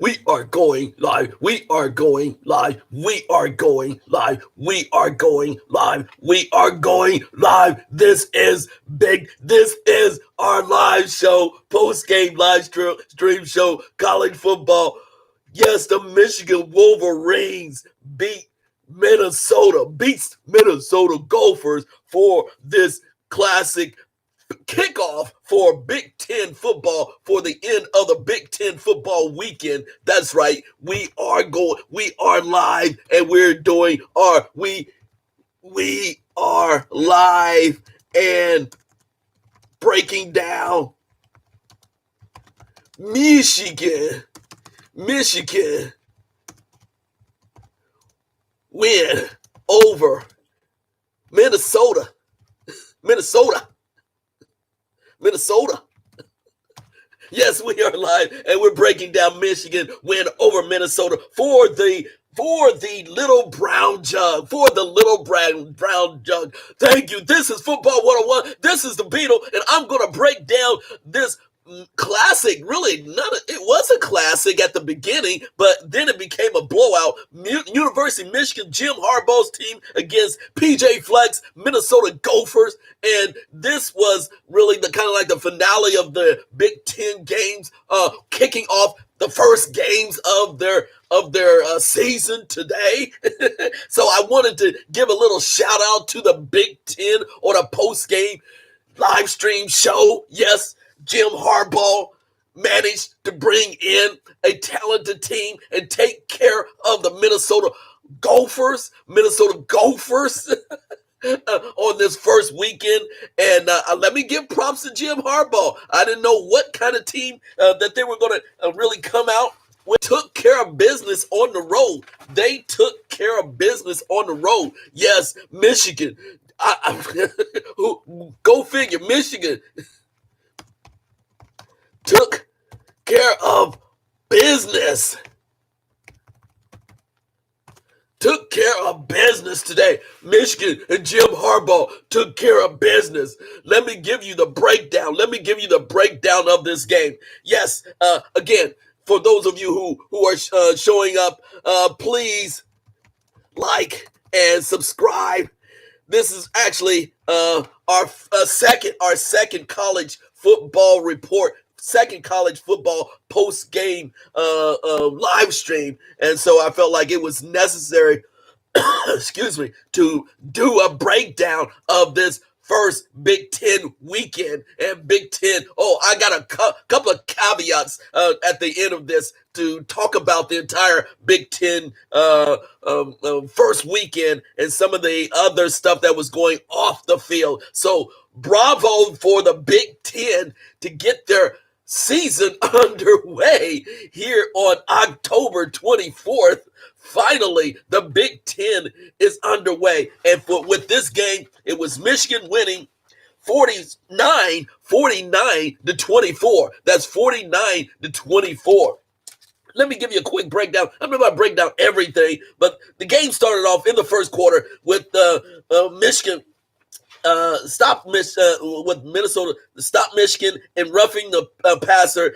We are going live. We are going live. We are going live. We are going live. We are going live. This is big. This is our live show, post-game live stream show, college football. Yes, the Michigan Wolverines beats Minnesota Gophers for this classic kickoff for Big Ten football, for the end of the Big Ten football weekend. That's right. We are live, and we are live and breaking down Michigan win over Minnesota. Yes, we are live, and we're breaking down Michigan win over Minnesota for the little brown jug. For the little brown jug. Thank you. This is Football 101. This is the Beetle, and I'm going to break down this classic. Really, it was a classic at the beginning, but then it became a blowout. University of Michigan, Jim Harbaugh's team against PJ Fleck's Minnesota Gophers, and this was really the kind of like the finale of the Big Ten games, kicking off the first games of their season today. So I wanted to give a little shout out to the Big Ten on a post game live stream show. Yes, Jim Harbaugh managed to bring in a talented team and take care of the Minnesota Gophers on this first weekend. And let me give props to Jim Harbaugh. I didn't know what kind of team that they were going to really come out with. Took care of business on the road. They took care of business on the road. Yes, Michigan. Go figure, Michigan took care of business. Took care of business today. Michigan and Jim Harbaugh took care of business. Let me give you the breakdown. Of this game. Yes, again, for those of you who are showing up, please like and subscribe. This is actually our second college football report. Second college football post-game live stream. And so I felt like it was necessary, to do a breakdown of this first Big Ten weekend. And Big Ten, I got a couple of caveats at the end of this to talk about the entire Big Ten first weekend and some of the other stuff that was going off the field. So bravo for the Big Ten to get their season underway here on October 24th. Finally, the Big Ten is underway. And with this game, it was Michigan winning 49 to 24. That's 49 to 24. Let me give you a quick breakdown. I'm not going to break down everything, but the game started off in the first quarter with Michigan with Minnesota stop Michigan and roughing the passer.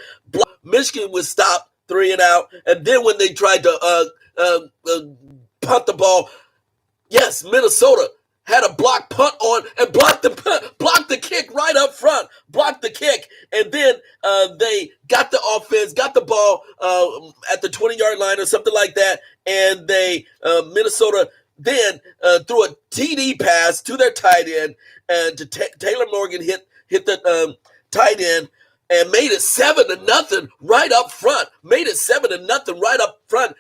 Michigan was stopped 3 and out, and then when they tried to punt the ball, yes, Minnesota had a block punt on and blocked the kick right up front, and then they got the offense, got the ball at the 20-yard line or something like that, and Minnesota then threw a TD pass to their tight end, and Taylor Morgan hit the tight end and made it 7-0 right up front.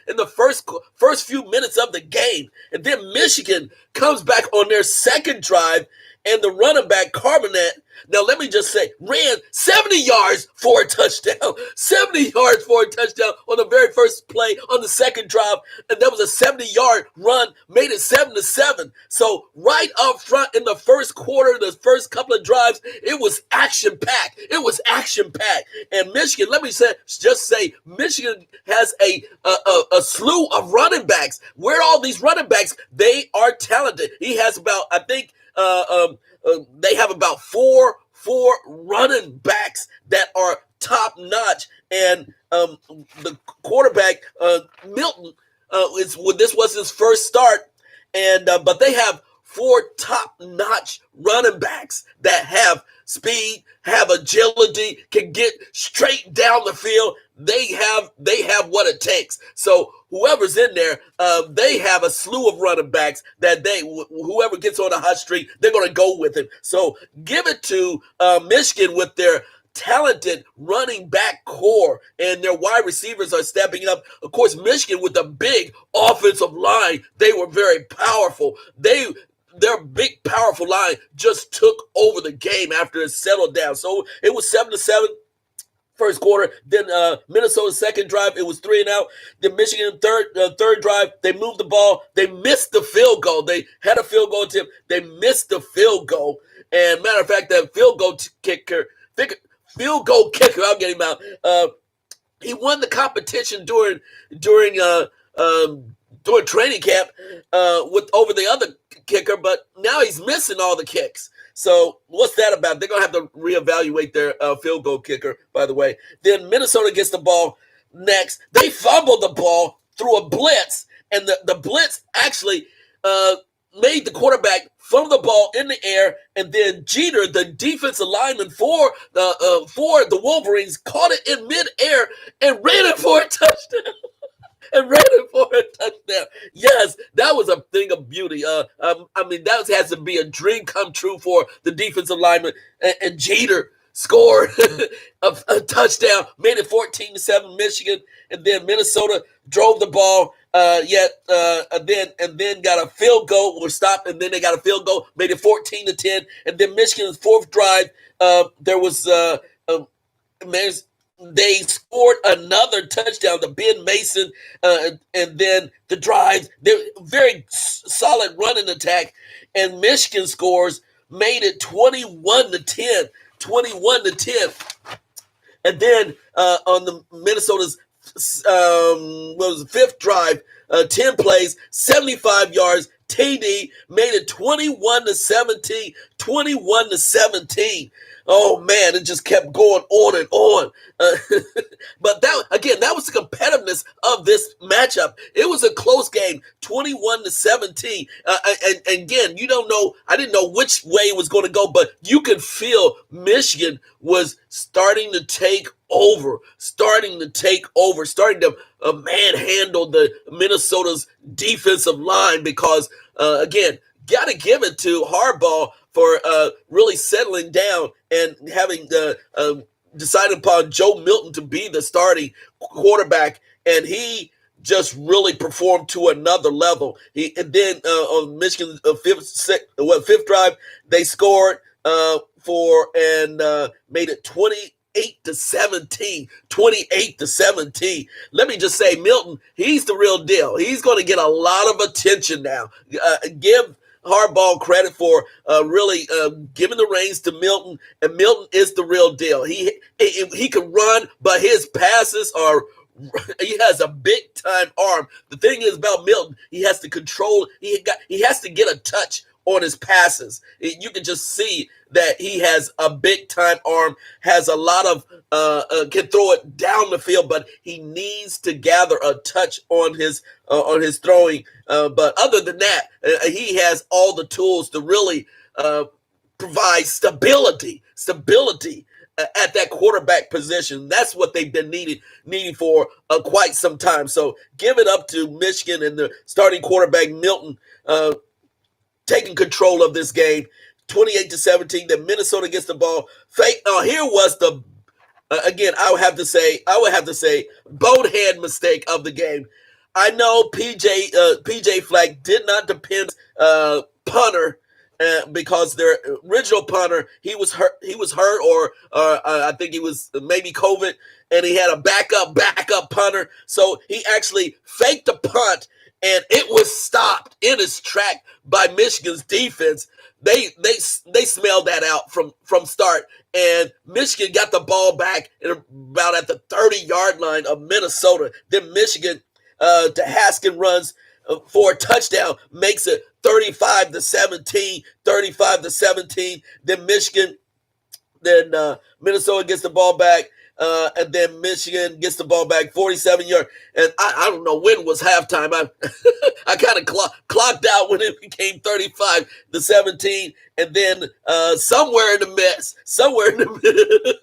In the first few minutes of the game. And then Michigan comes back on their second drive, and the running back Carbonet, now let me just say, ran 70 yards for a touchdown. 70 yards for a touchdown on the very first play on the second drive. And that was a 70-yard run, made it 7-7. So right up front in the first quarter, the first couple of drives, it was action-packed. And Michigan, let me just say, Michigan has a slew of running backs. Where are all these running backs? They are talented. He has about, I think, they have about four four running backs that are top notch, and the quarterback Milton this was his first start, and but they have four top-notch running backs that have speed, have agility, can get straight down the field. They have what it takes. So whoever's in there, they have a slew of running backs that whoever gets on a hot streak, they're going to go with him. So give it to Michigan with their talented running back core, and their wide receivers are stepping up. Of course, Michigan with a big offensive line, they were very powerful. Their big, powerful line just took over the game after it settled down. So it was 7-7 first quarter. Then Minnesota's second drive, it was 3-and-out. Then Michigan third drive, they moved the ball. They missed the field goal. They had a field goal attempt. They missed the field goal. And matter of fact, that field goal kicker, I'll get him out. He won the competition during training camp over the other kicker, but now he's missing all the kicks. So what's that about? They're going to have to reevaluate their field goal kicker, by the way. Then Minnesota gets the ball next. They fumbled the ball through a blitz, and the blitz actually made the quarterback fumble the ball in the air, and then Jeter, the defensive lineman for the Wolverines, caught it in midair and ran it for a touchdown. Yes, that was a thing of beauty. That has to be a dream come true for the defensive lineman. And Jeter scored a touchdown, made it 14-7 Michigan, and then Minnesota drove the ball. Then got a field goal or stopped, and then they got a field goal, made it 14-10, and then Michigan's fourth drive, they scored another touchdown to Ben Mason, and then the drive, they're very solid running attack, and Michigan scores, made it 21-10. And then on the Minnesota's fifth drive, 10 plays, 75 yards, TD, made it 21-17, 21-17. Oh man, it just kept going on and on. But that was the competitiveness of this matchup. It was a close game, 21-17. And again, I didn't know which way it was going to go, but you could feel Michigan was starting to take over, starting to manhandle the Minnesota's defensive line because, again, got to give it to Harbaugh for really settling down and having decided upon Joe Milton to be the starting quarterback, and he just really performed to another level. And then on Michigan's fifth drive, they scored made it 28-17. Let me just say, Milton, he's the real deal. He's going to get a lot of attention now. Give Harbaugh credit for really giving the reins to Milton, and Milton is the real deal. He can run, but his passes are. He has a big time arm. The thing is about Milton, he has to control. He has to get a touch on his passes. You can just see that he has a big time arm, has a lot of can throw it down the field, but he needs to gather a touch on his throwing. But other than that, he has all the tools to really provide stability at that quarterback position. That's what they've been needing for quite some time. So give it up to Michigan and the starting quarterback Milton taking control of this game, 28-17. Then Minnesota gets the ball. Here was the again. I would have to say, bonehead mistake of the game. I know PJ Fleck did not depend punter. Because their original punter, he was hurt, or I think he was maybe COVID, and he had a backup punter. So he actually faked a punt, and it was stopped in its track by Michigan's defense. They smelled that out from start, and Michigan got the ball back about at the 30-yard line of Minnesota. Then Michigan, to Haskin runs for a touchdown, makes it 35-17. Then Michigan Then Minnesota gets the ball back. And then Michigan gets the ball back, 47-yard. And I don't know when was halftime. I kind of clocked out when it became 35-17. And then somewhere in the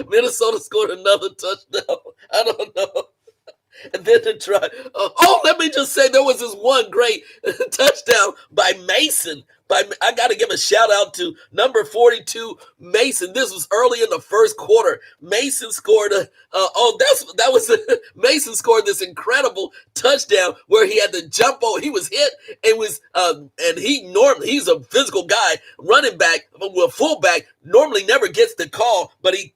Minnesota scored another touchdown. I don't know. And then to try. Let me just say there was this one great touchdown by Mason. I got to give a shout out to number 42, Mason. This was early in the first quarter. Mason scored Mason scored this incredible touchdown where he had to jump over. He was hit and he's a physical guy, running back, well, fullback, normally never gets the call, but he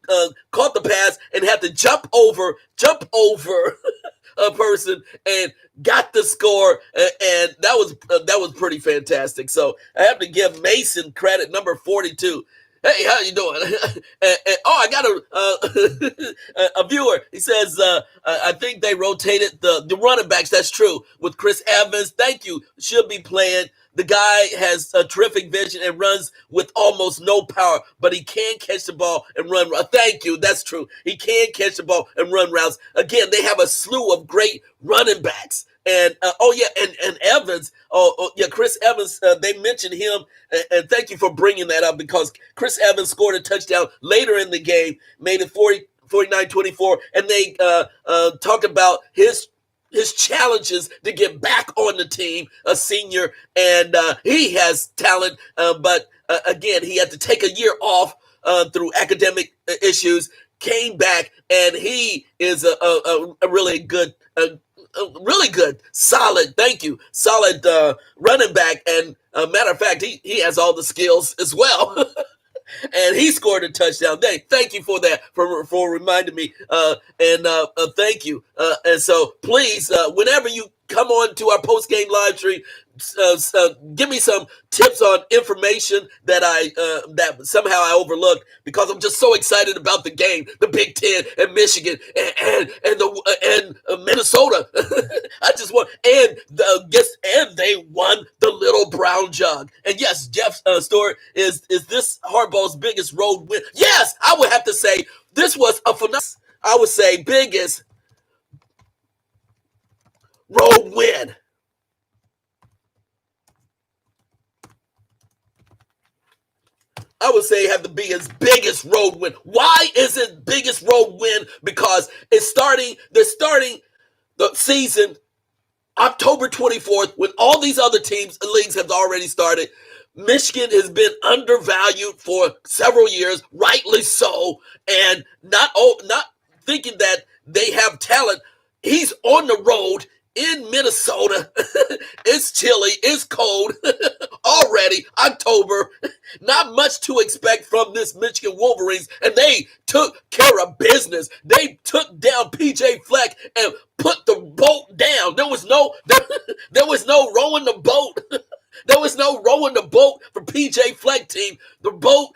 caught the pass and had to jump over a person and got the score, and that was pretty fantastic. So I have to give Mason credit, number 42. Hey, how you doing? I got a viewer. He says, I think they rotated the running backs. That's true. With Chris Evans, thank you. Should be playing. The guy has a terrific vision and runs with almost no power, but he can catch the ball and run. Thank you. That's true. He can catch the ball and run routes. Again, they have a slew of great running backs. And and Evans. Chris Evans. They mentioned him, and thank you for bringing that up because Chris Evans scored a touchdown later in the game, made it 49-24, and they talked about his challenges to get back on the team, a senior, and he has talent, but again, he had to take a year off through academic issues, came back, and he is a really good, solid running back, and matter of fact, he has all the skills as well. And he scored a touchdown. Thank you for that, for reminding me. Thank you. And so please, whenever you come on to our post-game live stream, give me some tips on information that somehow I overlooked because I'm just so excited about the game, the Big Ten and Michigan and Minnesota. I just want and they won the Little Brown Jug. And yes, Jeff Stewart, is this Harbaugh's biggest road win? Yes, I would have to say this was a phenomenal. I would say biggest road win. I would say have to be his biggest road win. Why is it biggest road win? Because they're starting the season October 24th when all these other leagues have already started. Michigan has been undervalued for several years, rightly so, and not thinking that they have talent. He's on the road in Minnesota. It's chilly, it's cold already, October. Not much to expect from this Michigan Wolverines, and they took care of business. They took down PJ Fleck and put the boat down. There was no rowing the boat. There was no rowing the boat for PJ Fleck team. The boat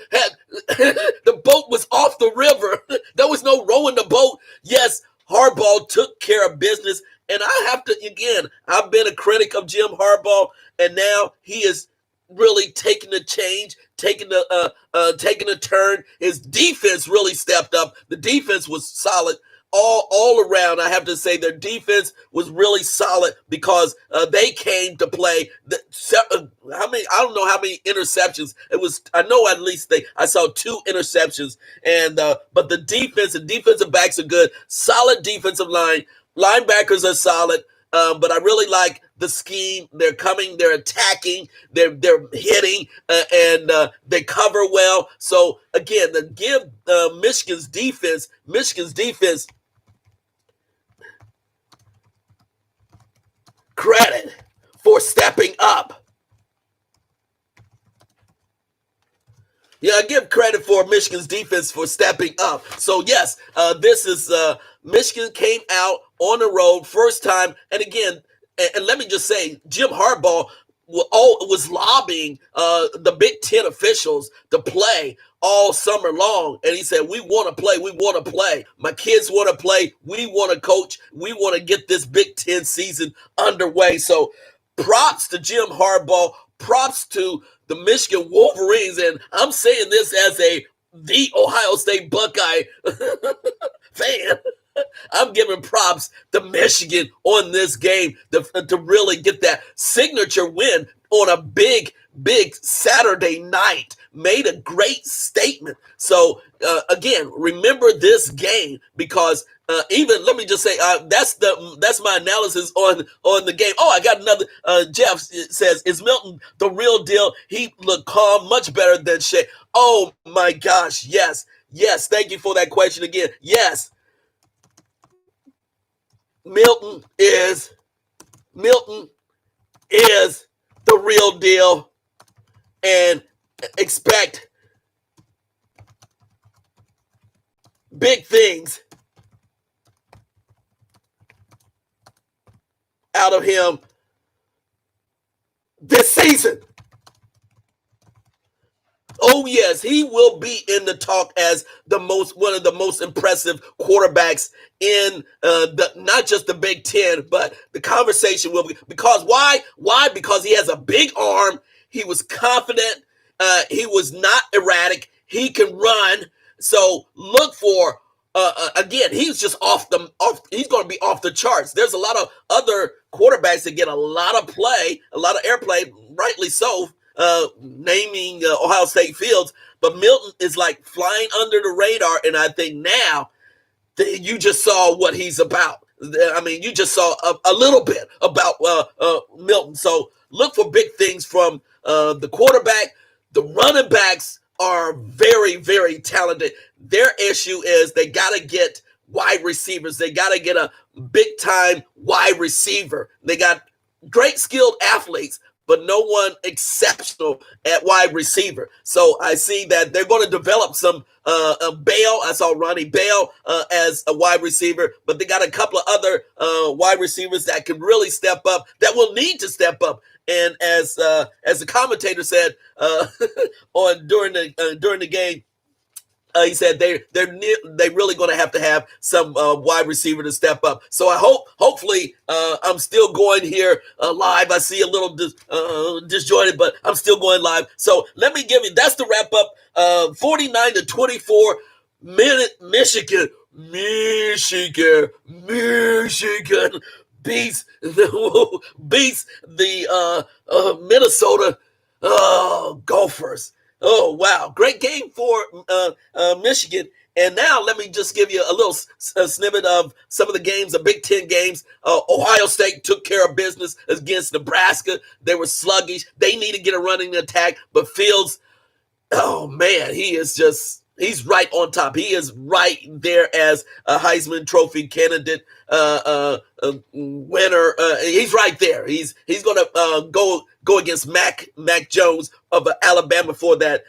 was off the river. There was no rowing the boat. Yes, Harbaugh took care of business. And I have to, again, I've been a critic of Jim Harbaugh, and now he is really taking a change, taking a turn. His defense really stepped up. The defense was solid all around. I have to say their defense was really solid because they came to play. I don't know how many interceptions it was. I know at least I saw 2 interceptions, and but the defense and defensive backs are good. Solid defensive line. Linebackers are solid, but I really like the scheme. They're coming, they're attacking, they're hitting, and they cover well. So again, give Michigan's defense credit for stepping up. Yeah, I give credit for Michigan's defense for stepping up. So yes, this is Michigan came out on the road first time, and again, and let me just say, Jim Harbaugh was lobbying the Big Ten officials to play all summer long, and he said, "We want to play. We want to play. My kids want to play. We want to coach. We want to get this Big Ten season underway." So, props to Jim Harbaugh. Props to the Michigan Wolverines, and I'm saying this as a the Ohio State Buckeye fan, I'm giving props to Michigan on this game to really get that signature win on a big Saturday night. Made a great statement. So again, remember this game because even let me just say that's my analysis on the game. Oh, I got another. Jeff says, "Is Milton the real deal? He looked calm, much better than Shea." Oh my gosh, yes. Thank you for that question again. Yes, Milton is the real deal, and expect big things out of him this season. Oh yes, he will be in the talk as one of the most impressive quarterbacks in not just the Big Ten, but the conversation will be because why? Because he has a big arm. He was confident. He was not erratic. He can run. So look for again. He's just He's going to be off the charts. There's a lot of other quarterbacks that get a lot of play, a lot of airplay, rightly so. Naming Ohio State fields, but Milton is like flying under the radar, and I think now that you just saw what he's about. I mean, you just saw a little bit about Milton. So look for big things from the quarterback. The running backs are very, very talented. Their issue is they got to get wide receivers. They got to get a big time wide receiver. They got great skilled athletes, but no one exceptional at wide receiver. So I see that they're going to develop some Bale. I saw Ronnie Bale as a wide receiver, but they got a couple of other wide receivers that can really step up, that will need to step up. And as the commentator said during the game, he said they're really going to have some wide receiver to step up. So I hopefully I'm still going here live. I see a little disjointed, but I'm still going live. So let me give you, that's the wrap up. 49-24, Michigan beats the Minnesota Gophers. Oh, wow. Great game for Michigan. And now let me just give you a little snippet of some of the games, the Big Ten games. Ohio State took care of business against Nebraska. They were sluggish. They need to get a running attack. But Fields, oh, man, he's right on top. He is right there as a Heisman Trophy candidate winner. He's right there. He's going to go against Mac Jones of Alabama for that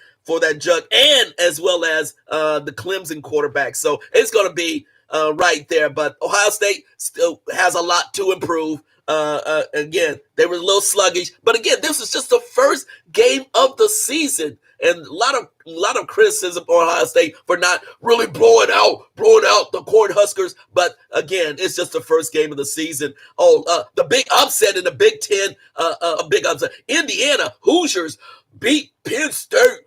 jug, and as well as the Clemson quarterback. So it's going to be right there. But Ohio State still has a lot to improve. Again, they were a little sluggish, but again, this is just the first game of the season, and a lot of criticism on Ohio State for not really blowing out the Cornhuskers. But again, it's just the first game of the season. The big upset in the Big Ten, a big upset. Indiana Hoosiers beat Penn State.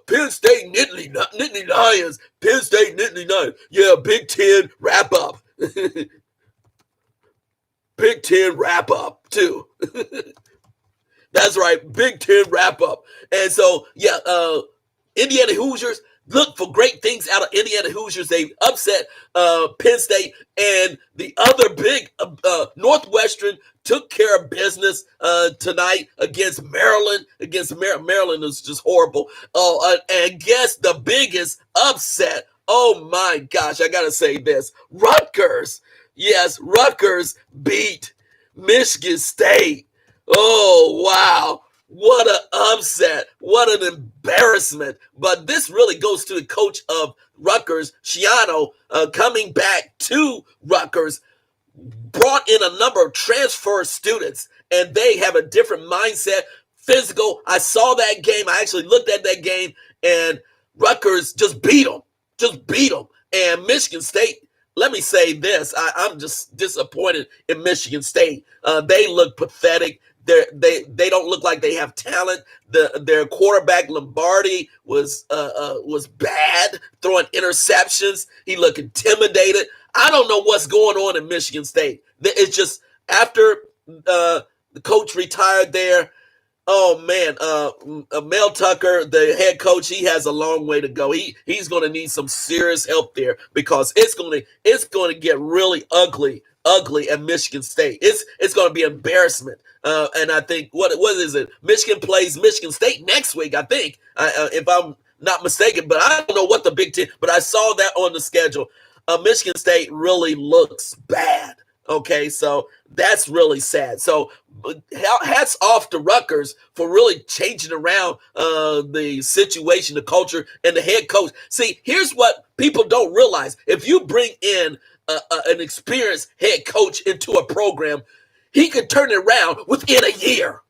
Penn State Nittany Lions. Penn State Nittany Lions. Yeah, Big Ten wrap up. Big Ten wrap up too. That's right, Big Ten wrap up. And so, yeah, Indiana Hoosiers, look for great things out of Indiana Hoosiers. They upset Penn State, and the other big Northwestern took care of business tonight against Maryland. Maryland is just horrible. And guess the biggest upset. Oh my gosh, I gotta say this: Rutgers. Yes, Rutgers beat Michigan State. Oh, wow. What an upset. What an embarrassment. But this really goes to the coach of Rutgers, Schiano, coming back to Rutgers, brought in a number of transfer students, and they have a different mindset, physical. I saw that game. I actually looked at that game, and Rutgers just beat them. And Michigan State, let me say this. I'm just disappointed in Michigan State. They look pathetic. They don't look like they have talent. Their quarterback Lombardi was bad, throwing interceptions. He looked intimidated. I don't know what's going on in Michigan State. It's just after the coach retired there. Oh man, Mel Tucker, the head coach, he has a long way to go. He's going to need some serious help there because it's going to get really ugly at Michigan State. It's going to be embarrassment. And I think what is it? Michigan plays Michigan State next week. I think if I'm not mistaken, but I don't know what the Big Ten. But I saw that on the schedule. Michigan State really looks bad. Okay, so that's really sad. So hats off to Rutgers for really changing around the situation, the culture, and the head coach. See, here's what people don't realize. If you bring in an experienced head coach into a program, he could turn it around within a year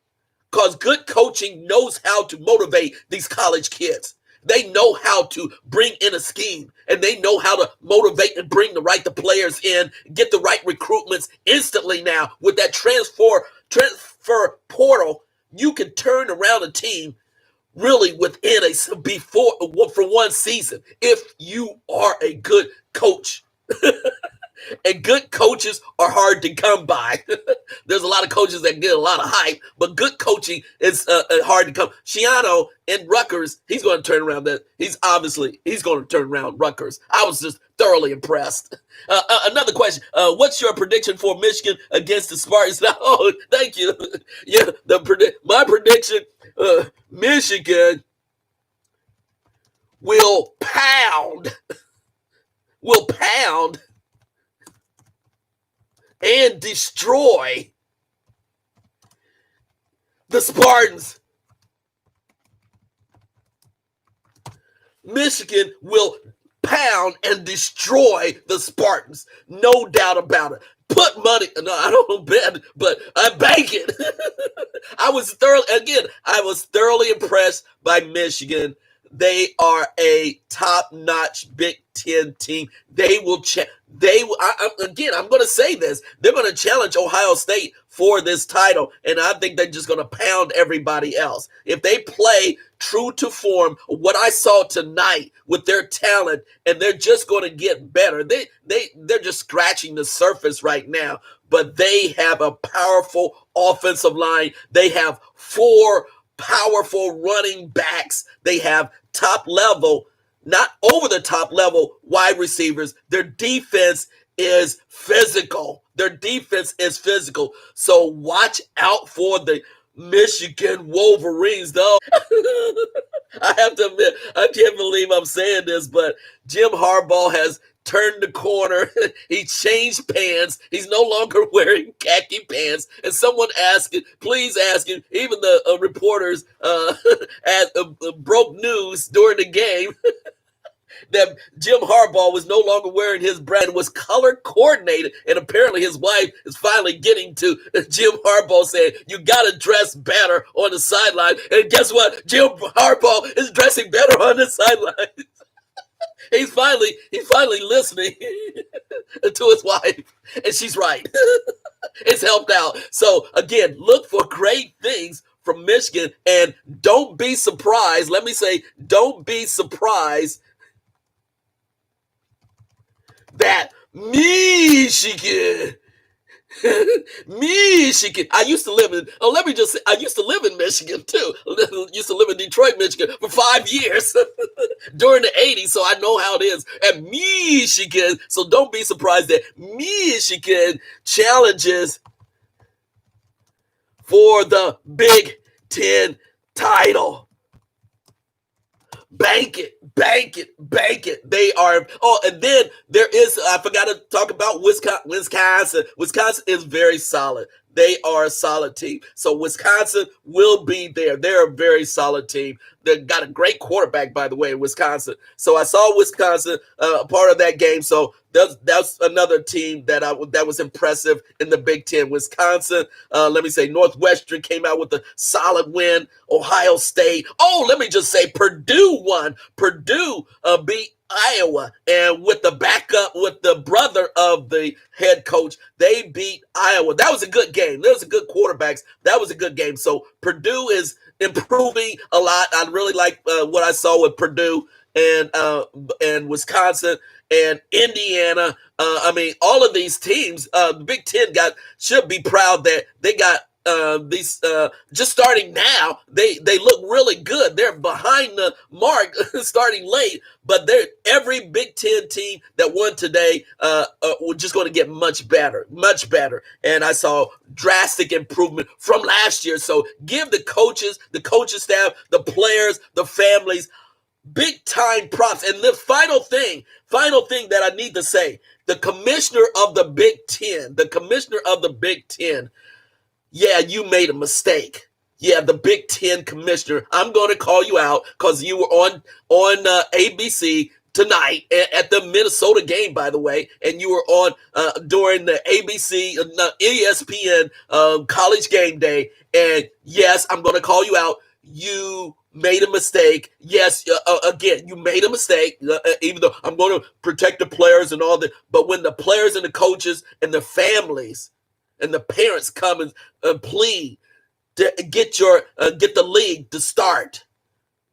because good coaching knows how to motivate these college kids. They know how to bring in a scheme, and they know how to motivate and bring the players in, get the right recruitments instantly. Now with that transfer portal, you can turn around a team really within for one season if you are a good coach. And good coaches are hard to come by. There's a lot of coaches that get a lot of hype, but good coaching is hard to come. Shiano in Rutgers, he's going to turn around that. He's going to turn around Rutgers. I was just thoroughly impressed. Another question. What's your prediction for Michigan against the Spartans? Oh, thank you. Yeah, my prediction, Michigan will pound and destroy the Spartans. Michigan will pound and destroy the Spartans. No doubt about it. Put money. No, I don't bet, but I bank it. I was thoroughly impressed by Michigan. They are a top-notch Big Ten team. They will I'm going to say this. They're going to challenge Ohio State for this title, and I think they're just going to pound everybody else. If they play true to form, what I saw tonight with their talent, and they're just going to get better. They're just scratching the surface right now, but they have a powerful offensive line. They have 4 powerful running backs. They have top level, not over the top level wide receivers. Their defense is physical. So watch out for the Michigan Wolverines, though. I have to admit, I can't believe I'm saying this, but Jim Harbaugh has turned the corner. He changed pants. He's no longer wearing khaki pants. And someone please ask him, even the reporters broke news during the game that Jim Harbaugh was no longer wearing his brand, was color coordinated. And apparently his wife is finally getting to Jim Harbaugh saying, you got to dress better on the sideline. And guess what? Jim Harbaugh is dressing better on the sideline. He's finally listening to his wife, and she's right. It's helped out. So again, look for great things from Michigan, and don't be surprised. Let me say, don't be surprised that Michigan. I used to live in Michigan too. Used to live in Detroit, Michigan for 5 years during the 80s, so I know how it is at Michigan. So don't be surprised that Michigan challenges for the Big Ten title. Bank it. They are. Oh, and then there is, I forgot to talk about Wisconsin. Wisconsin is very solid. They are a solid team. So Wisconsin will be there. They're a very solid team. They've got a great quarterback, by the way, in Wisconsin. So I saw Wisconsin part of that game. So that's another team that was impressive in the Big Ten. Wisconsin, let me say, Northwestern came out with a solid win. Ohio State. Oh, let me just say, Purdue won. Purdue beat Iowa, and with the backup, with the brother of the head coach, they beat Iowa. That was a good game. There was a good quarterbacks. That was a good game. So Purdue is improving a lot. I really like what I saw with Purdue and Wisconsin and Indiana. I mean, all of these teams, the Big Ten should be proud that they got these just starting now. They look really good. They're behind the mark starting late, but every Big Ten team that won today we're just going to get much better, much better. And I saw drastic improvement from last year. So give the coaches staff, the players, the families big time props. And the final thing that I need to say, the commissioner of the Big Ten, yeah, you made a mistake. Yeah, the Big Ten commissioner. I'm going to call you out because you were on ABC tonight at the Minnesota game, by the way, and you were on during the ABC, ESPN College Game Day. And yes, I'm going to call you out. You made a mistake. Yes, again, you made a mistake, even though I'm going to protect the players and all that. But when the players and the coaches and the families and the parents come and plead to get the league to start,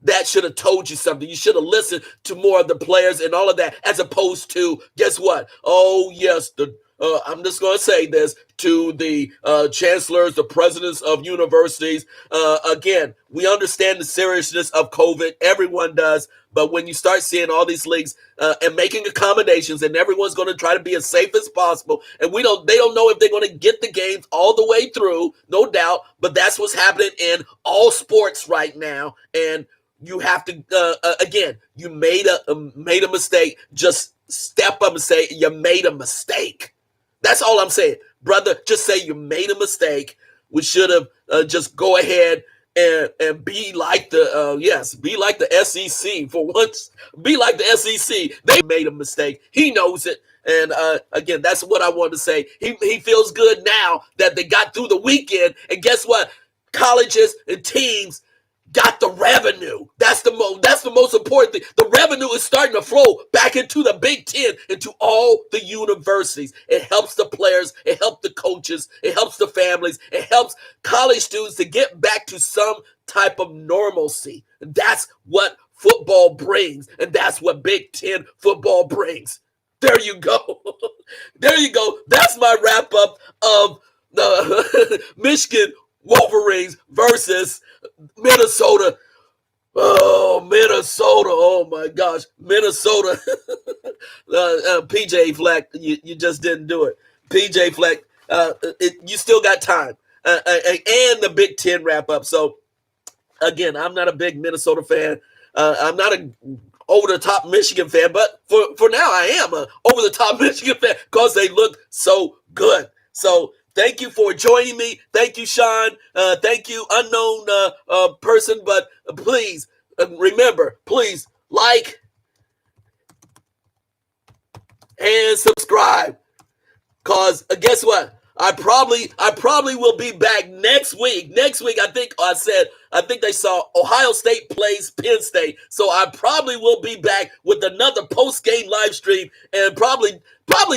that should have told you something. You should have listened to more of the players and all of that, as opposed to, guess what? Oh, yes, I'm just going to say this to the chancellors, the presidents of universities. Again, we understand the seriousness of COVID. Everyone does. But when you start seeing all these leagues and making accommodations, and everyone's going to try to be as safe as possible, and they don't know if they're going to get the games all the way through, no doubt. But that's what's happening in all sports right now. And you have to, again, you made a mistake. Just step up and say you made a mistake. That's all I'm saying, brother. Just say you made a mistake. We should have just go ahead and be like the SEC for once. Be like the SEC. They made a mistake. He knows it. And again, that's what I wanted to say. He feels good now that they got through the weekend. And guess what? Colleges and teams got the revenue. That's the most important thing. The revenue is starting to flow back into the Big Ten, into all the universities. It helps the players, it helps the coaches, it helps the families, it helps college students to get back to some type of normalcy. And that's what football brings, and that's what Big Ten football brings. There you go. There you go. That's my wrap up of the Michigan Wolverines versus Minnesota. Oh, Minnesota. Oh, my gosh. Minnesota. PJ Fleck, you just didn't do it. PJ Fleck, you still got time. And the Big Ten wrap up. So, again, I'm not a big Minnesota fan. I'm not a over-the-top Michigan fan, but for now I am a over-the-top Michigan fan because they look so good. So, thank you for joining me. Thank you, Sean. Thank you, unknown person. But please, remember, please like and subscribe. Because guess what? I probably will be back next week. Next week, I think they saw Ohio State plays Penn State. So I probably will be back with another post-game live stream and probably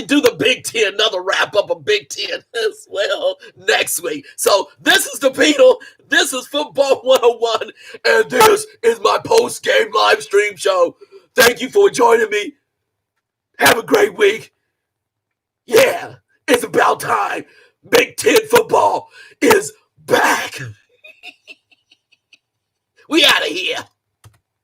do the Big Ten, another wrap-up of Big Ten as well next week. So this is the Beetle. This is Football 101. And this is my post-game live stream show. Thank you for joining me. Have a great week. Yeah. It's about time. Big Ten football is back. We out of here.